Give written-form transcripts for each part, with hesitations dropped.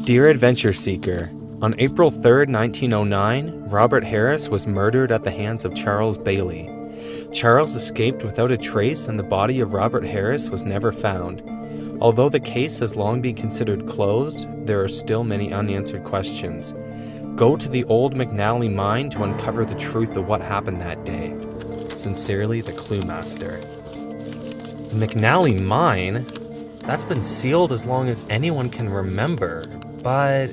Dear Adventure Seeker, on April 3, 1909, Robert Harris was murdered at the hands of Charles Bailey. Charles escaped without a trace and the body of Robert Harris was never found. Although the case has long been considered closed, there are still many unanswered questions. Go to the old McNally mine to uncover the truth of what happened that day. Sincerely, the Clue Master. The McNally mine? That's been sealed as long as anyone can remember, but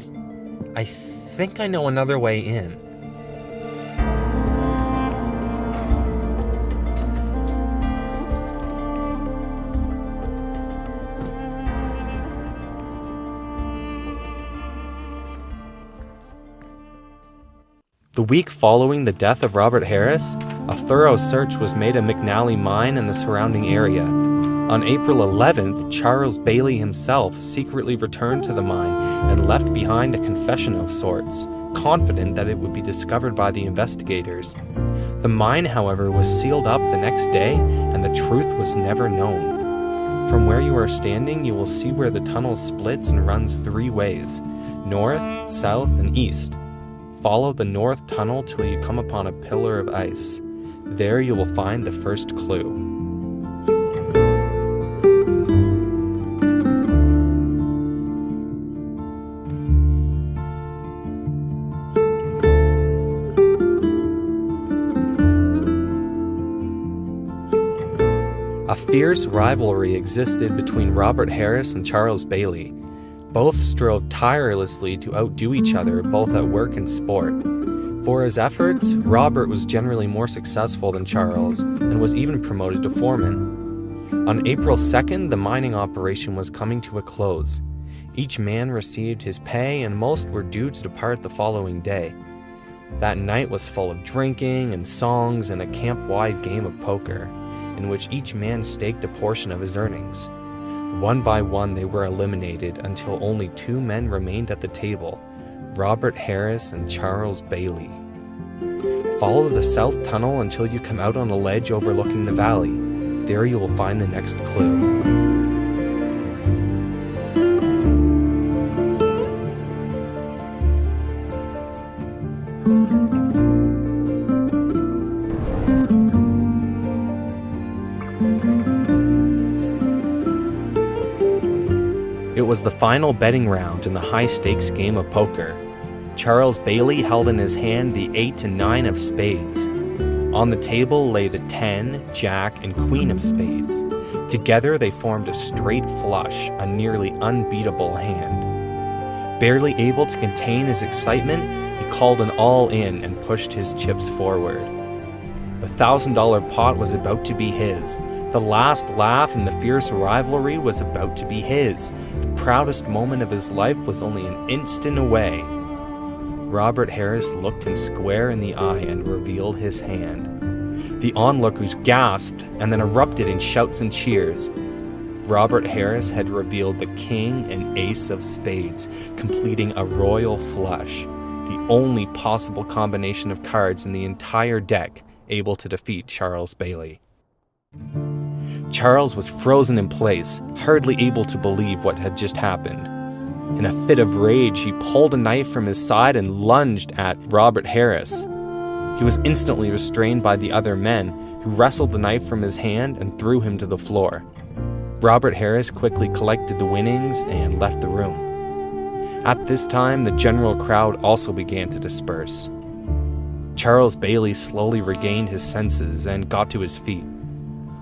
I think I know another way in. The week following the death of Robert Harris, a thorough search was made of McNally mine and the surrounding area. On April 11th, Charles Bailey himself secretly returned to the mine and left behind a confession of sorts, confident that it would be discovered by the investigators. The mine, however, was sealed up the next day and the truth was never known. From where you are standing, you will see where the tunnel splits and runs three ways: north, south, and east. Follow the north tunnel till you come upon a pillar of ice. There you will find the first clue. A fierce rivalry existed between Robert Harris and Charles Bailey. Both strove tirelessly to outdo each other both at work and sport. For his efforts, Robert was generally more successful than Charles and was even promoted to foreman. On April 2nd, the mining operation was coming to a close. Each man received his pay and most were due to depart the following day. That night was full of drinking and songs and a camp-wide game of poker, in which each man staked a portion of his earnings. One by one they were eliminated until only two men remained at the table, Robert Harris and Charles Bailey. Follow the south tunnel until you come out on a ledge overlooking the valley. There you will find the next clue. It was the final betting round in the high-stakes game of poker. Charles Bailey held in his hand the 8 and 9 of spades. On the table lay the 10, Jack, and Queen of spades. Together they formed a straight flush, a nearly unbeatable hand. Barely able to contain his excitement, he called an all-in and pushed his chips forward. The $1,000 pot was about to be his. The last laugh in the fierce rivalry was about to be his. The proudest moment of his life was only an instant away. Robert Harris looked him square in the eye and revealed his hand. The onlookers gasped and then erupted in shouts and cheers. Robert Harris had revealed the king and ace of spades, completing a royal flush, the only possible combination of cards in the entire deck able to defeat Charles Bailey. Charles was frozen in place, hardly able to believe what had just happened. In a fit of rage, he pulled a knife from his side and lunged at Robert Harris. He was instantly restrained by the other men, who wrestled the knife from his hand and threw him to the floor. Robert Harris quickly collected the winnings and left the room. At this time, the general crowd also began to disperse. Charles Bailey slowly regained his senses and got to his feet.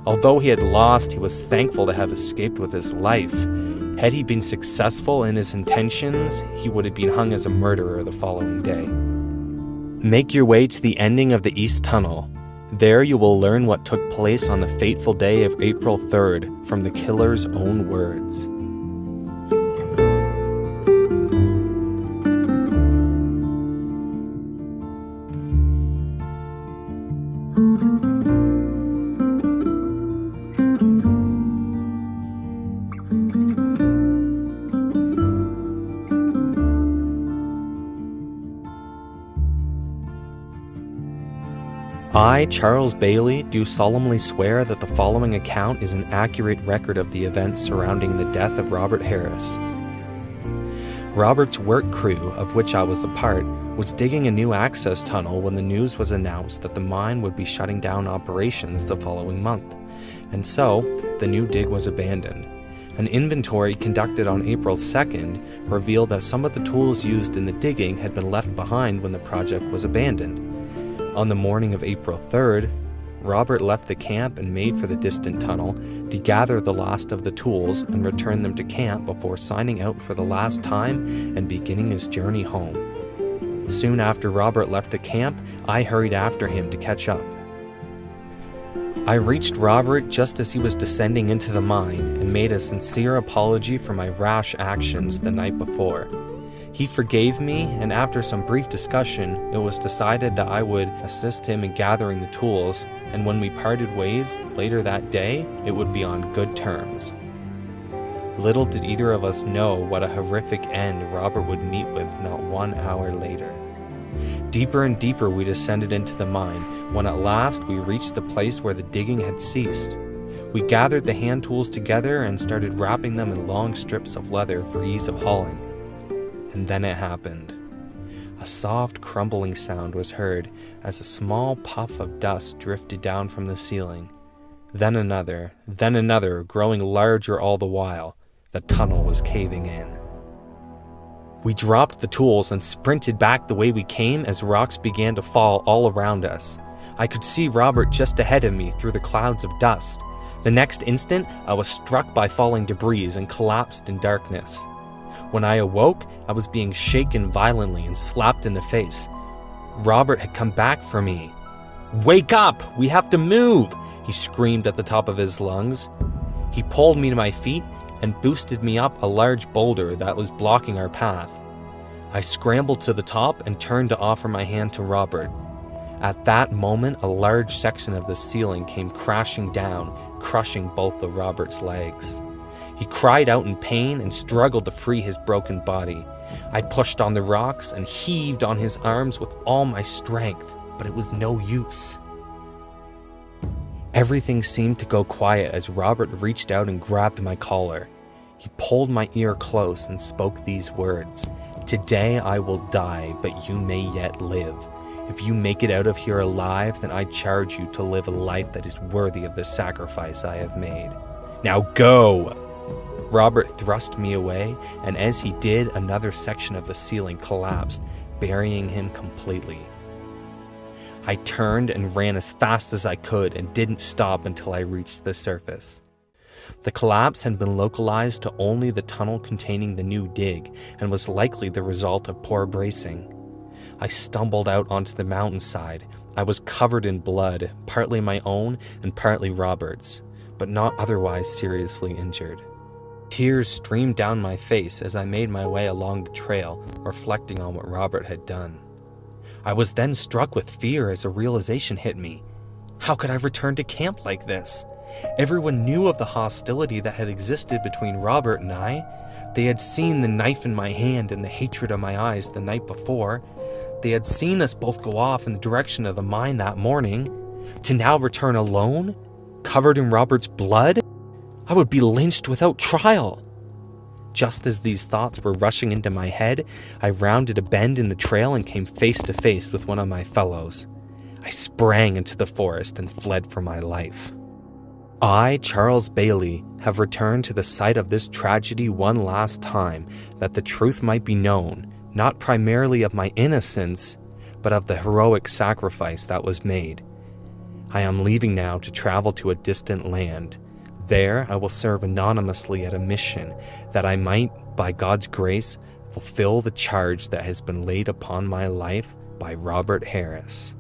Although he had lost, he was thankful to have escaped with his life. Had he been successful in his intentions, he would have been hung as a murderer the following day. Make your way to the ending of the East Tunnel. There you will learn what took place on the fateful day of April 3rd from the killer's own words. I, Charles Bailey, do solemnly swear that the following account is an accurate record of the events surrounding the death of Robert Harris. Robert's work crew, of which I was a part, was digging a new access tunnel when the news was announced that the mine would be shutting down operations the following month, and so the new dig was abandoned. An inventory conducted on April 2nd revealed that some of the tools used in the digging had been left behind when the project was abandoned. On the morning of April 3rd, Robert left the camp and made for the distant tunnel to gather the last of the tools and return them to camp before signing out for the last time and beginning his journey home. Soon after Robert left the camp, I hurried after him to catch up. I reached Robert just as he was descending into the mine and made a sincere apology for my rash actions the night before. He forgave me, and after some brief discussion, it was decided that I would assist him in gathering the tools, and when we parted ways later that day, it would be on good terms. Little did either of us know what a horrific end Robert would meet with not 1 hour later. Deeper and deeper we descended into the mine, when at last we reached the place where the digging had ceased. We gathered the hand tools together and started wrapping them in long strips of leather for ease of hauling. And then it happened. A soft crumbling sound was heard as a small puff of dust drifted down from the ceiling. Then another, growing larger all the while. The tunnel was caving in. We dropped the tools and sprinted back the way we came as rocks began to fall all around us. I could see Robert just ahead of me through the clouds of dust. The next instant, I was struck by falling debris and collapsed in darkness. When I awoke, I was being shaken violently and slapped in the face. Robert had come back for me. "Wake up! We have to move!" he screamed at the top of his lungs. He pulled me to my feet and boosted me up a large boulder that was blocking our path. I scrambled to the top and turned to offer my hand to Robert. At that moment, a large section of the ceiling came crashing down, crushing both of Robert's legs. He cried out in pain and struggled to free his broken body. I pushed on the rocks and heaved on his arms with all my strength, but it was no use. Everything seemed to go quiet as Robert reached out and grabbed my collar. He pulled my ear close and spoke these words: "Today I will die, but you may yet live. If you make it out of here alive, then I charge you to live a life that is worthy of the sacrifice I have made. Now go!" Robert thrust me away, and as he did, another section of the ceiling collapsed, burying him completely. I turned and ran as fast as I could and didn't stop until I reached the surface. The collapse had been localized to only the tunnel containing the new dig and was likely the result of poor bracing. I stumbled out onto the mountainside. I was covered in blood, partly my own and partly Robert's, but not otherwise seriously injured. Tears streamed down my face as I made my way along the trail, reflecting on what Robert had done. I was then struck with fear as a realization hit me. How could I return to camp like this? Everyone knew of the hostility that had existed between Robert and I. They had seen the knife in my hand and the hatred in my eyes the night before. They had seen us both go off in the direction of the mine that morning. To now return alone, covered in Robert's blood? I would be lynched without trial. Just as these thoughts were rushing into my head, I rounded a bend in the trail and came face to face with one of my fellows. I sprang into the forest and fled for my life. I, Charles Bailey, have returned to the site of this tragedy one last time, that the truth might be known, not primarily of my innocence, but of the heroic sacrifice that was made. I am leaving now to travel to a distant land. There I will serve anonymously at a mission, that I might, by God's grace, fulfill the charge that has been laid upon my life by Robert Harris.